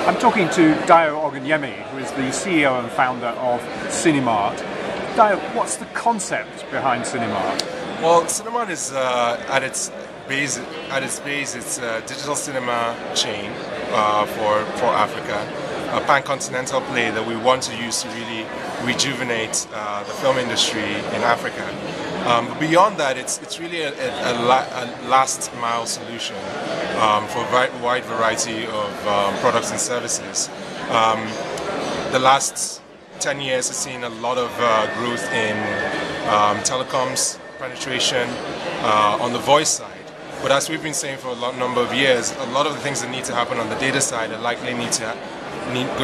I'm talking to Dayo Ogunyemi, who is the CEO and founder of Cinemart. Dayo, what's the concept behind Cinemart? Well, Cinemart is at its base, it's a digital cinema chain for Africa, a pan-continental play that we want to use to really rejuvenate the film industry in Africa. But beyond that, it's really a last mile solution for a wide variety of products and services. The last 10 years has seen a lot of growth in telecoms penetration on the voice side. But as we've been saying for a number of years, a lot of the things that need to happen on the data side are likely going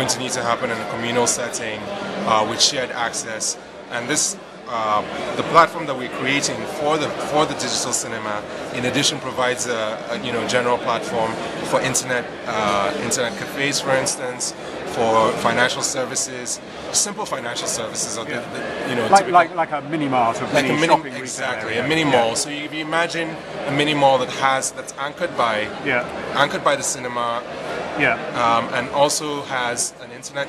to need to happen in a communal setting with shared access. And this the platform that we're creating for the digital cinema, in addition, provides a general platform for internet cafes, for instance, for financial services, simple financial services, or like a mini mart of mini shopping retail. Exactly, a mini mall. So if you imagine a mini mall that's anchored by the cinema. And also has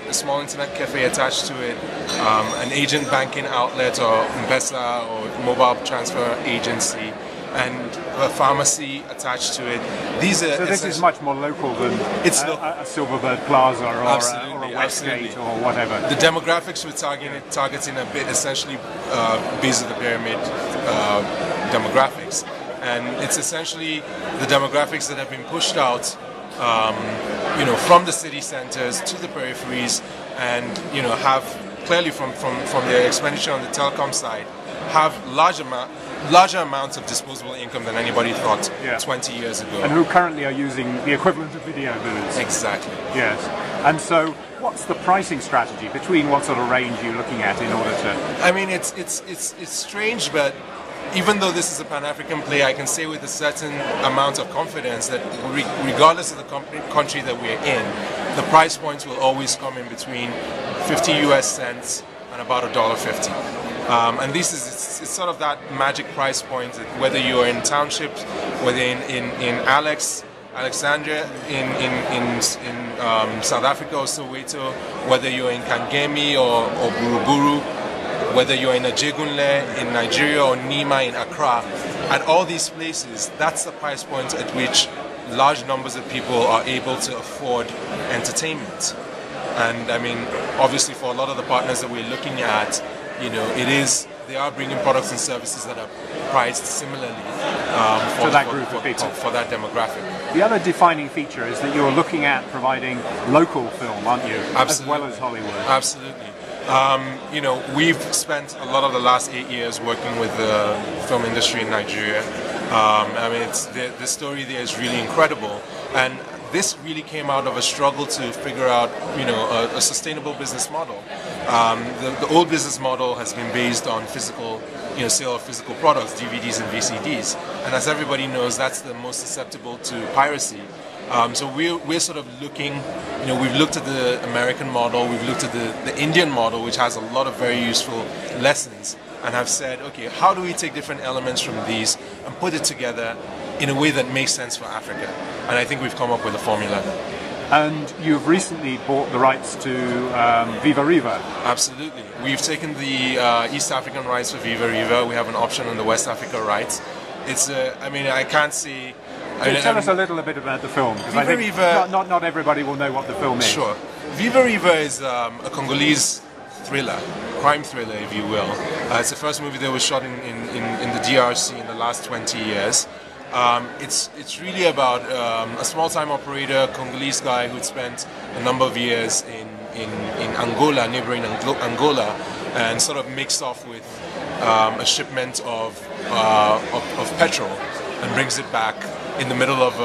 a small internet cafe attached to it, an agent banking outlet or M-Pesa or mobile transfer agency, and a pharmacy attached to it. So this is much more local than a Silverbird Plaza or a Westgate or whatever. The demographics we're targeting a bit essentially base of the pyramid demographics, and it's essentially the demographics that have been pushed out from the city centers to the peripheries, and have clearly from their expenditure on the telecom side, have larger amounts of disposable income than anybody thought 20 years ago. And who currently are using the equivalent of video booths. Exactly. Yes. And so, what's the pricing strategy? Between what sort of range are you looking at in order to? I mean, it's strange, but even though this is a Pan-African play, I can say with a certain amount of confidence that regardless of the country that we're in, the price points will always come in between 50 US cents and about $1.50. And it's sort of that magic price point that whether you're in townships, whether in Alexandria, in South Africa or Soweto, whether you're in Kangemi or Buruburu, whether you're in Ajegunle in Nigeria or Nima in Accra, at all these places, that's the price point at which large numbers of people are able to afford entertainment. And I mean, obviously for a lot of the partners that we're looking at, they are bringing products and services that are priced similarly for that group of people, for that demographic. The other defining feature is that you're looking at providing local film, aren't you? Absolutely. As well as Hollywood. Absolutely. We've spent a lot of the last 8 years working with the film industry in Nigeria. I mean, the story there is really incredible, and this really came out of a struggle to figure out, a sustainable business model. The old business model has been based on physical, sale of physical products, DVDs and VCDs, and as everybody knows, that's the most susceptible to piracy. So we're sort of looking, we've looked at the American model, we've looked at the Indian model, which has a lot of very useful lessons, and have said, okay, how do we take different elements from these and put it together in a way that makes sense for Africa? And I think we've come up with a formula. And you've recently bought the rights to Viva Riva. Absolutely. We've taken the East African rights for Viva Riva. We have an option on the West Africa rights. It's I can't see. Tell us a little bit about the film, because I think not everybody will know what the film is. Sure. Viva Riva is a Congolese thriller, crime thriller, if you will. It's the first movie that was shot in the DRC in the last 20 years. It's really about a small-time operator, Congolese guy who'd spent a number of years in Angola, neighboring Angola, and sort of mixed off with a shipment of petrol and brings it back in the middle of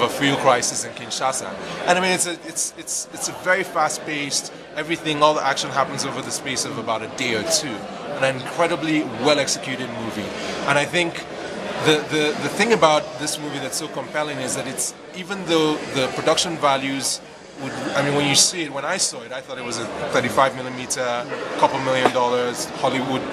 a fuel crisis in Kinshasa. And I mean, it's a very fast-paced. All the action happens over the space of about a day or two. An incredibly well-executed movie. And I think the thing about this movie that's so compelling is that even though the production values when I saw it, I thought it was a 35mm, couple $1 million Hollywood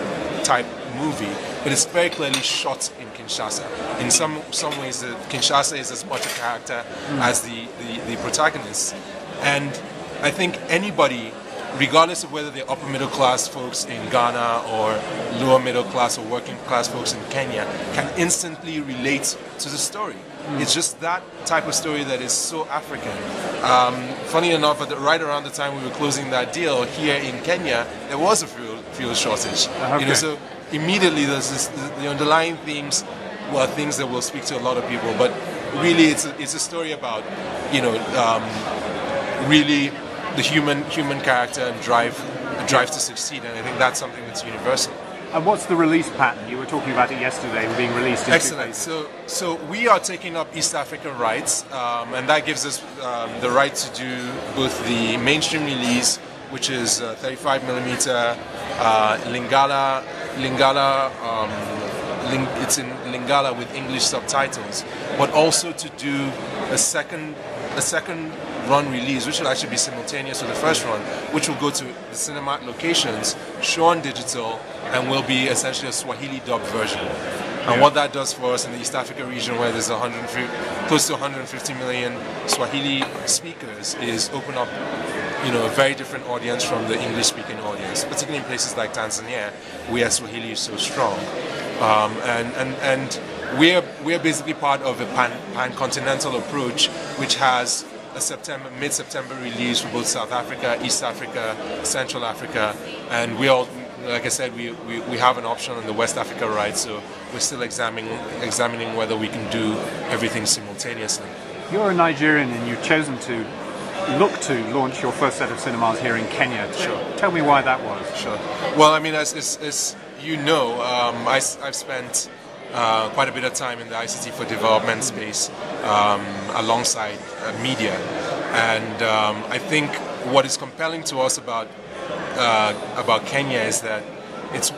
type movie, but it's very clearly shot in Kinshasa. Kinshasa. In some ways, Kinshasa is as much a character as the protagonist. And I think anybody, regardless of whether they're upper middle class folks in Ghana or lower middle class or working class folks in Kenya, can instantly relate to the story. It's just that type of story that is so African. Funny enough, right around the time we were closing that deal here in Kenya, there was a fuel shortage. Okay. So immediately the underlying themes were things that will speak to a lot of people. But really, it's a story about really the human character and drive to succeed, and I think that's something that's universal. And what's the release pattern? You were talking about it yesterday, being released in Excellent. So we are taking up East African rights, and that gives us the right to do both the mainstream release, which is 35mm Lingala. It's in Lingala with English subtitles, but also to do a second run release, which will actually be simultaneous with the first run, which will go to the Cinemart locations, show on digital, and will be essentially a Swahili dubbed version. And what that does for us in the East Africa region, where there's close to 150 million Swahili speakers, is open up a very different audience from the English-speaking audience, particularly in places like Tanzania, where Swahili is so strong. And we're basically part of a pan-continental approach, which has a mid-September release for both South Africa, East Africa, Central Africa, and we all, like I said, we have an option on the West Africa rights, so we're still examining whether we can do everything simultaneously. You're a Nigerian and you've chosen to look to launch your first set of cinemas here in Kenya. Sure. Tell me why that was. Sure. Well, I mean, as you know, I've spent quite a bit of time in the ICT for development space alongside media, and I think what is compelling to us about Kenya is that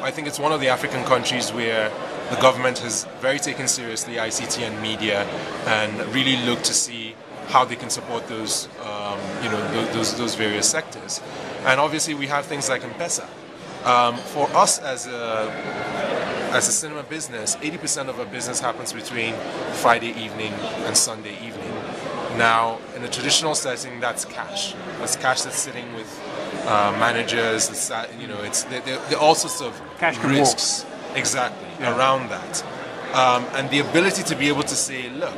I think it's one of the African countries where the government has very taken seriously ICT and media, and really looked to see how they can support those those various sectors. And obviously we have things like M-Pesa. For us as a cinema business, 80% of our business happens between Friday evening and Sunday evening. Now, in a traditional setting, that's cash. That's cash that's sitting with managers. There are all sorts of cash risks around that. And the ability to be able to say, look,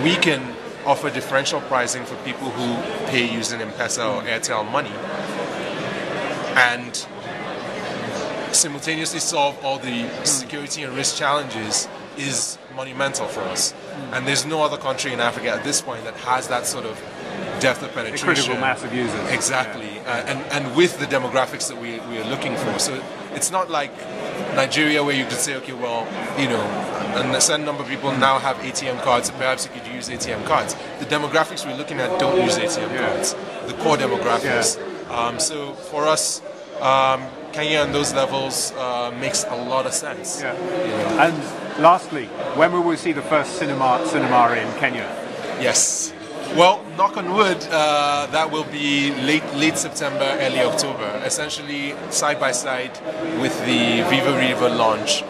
we can offer differential pricing for people who pay using M-Pesa or Airtel money, and simultaneously solve all the security and risk challenges is monumental for us. And there's no other country in Africa at this point that has that sort of depth of penetration. A critical mass of users. Exactly. And with the demographics that we are looking for. So it's not like Nigeria where you could say, okay, well, and a certain number of people now have ATM cards, so perhaps you could use ATM cards. The demographics we're looking at don't use ATM cards, the core demographics. So for us, Kenya on those levels makes a lot of sense. And lastly, when will we see the first cinema in Kenya? Yes. Well, knock on wood, that will be late September, early October. Essentially, side by side with the Viva Riva launch.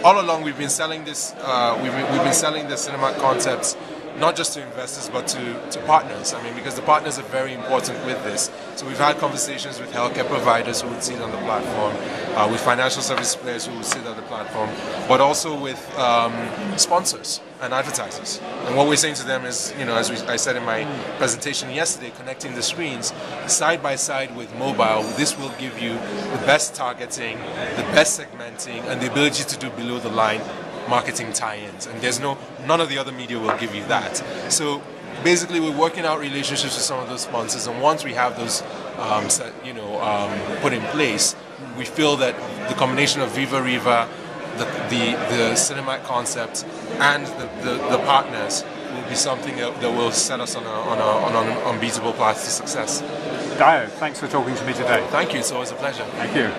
All along we've been selling this. We've been selling the Cinemart concepts not just to investors but to partners. I mean, because the partners are very important with this. So we've had conversations with healthcare providers who would sit on the platform, with financial service players who would sit on the platform, but also with sponsors and advertisers. And what we're saying to them is, as I said in my presentation yesterday, connecting the screens side by side with mobile, this will give you the best targeting, the best segmenting, and the ability to do below the line marketing tie-ins, and none of the other media will give you that. So basically we're working out relationships with some of those sponsors, and once we have those put in place, we feel that the combination of Viva Riva, the Cinemart concept, and the partners will be something that will set us on an unbeatable path to success. Dayo, thanks for talking to me today. Thank you, it's always a pleasure. Thank you.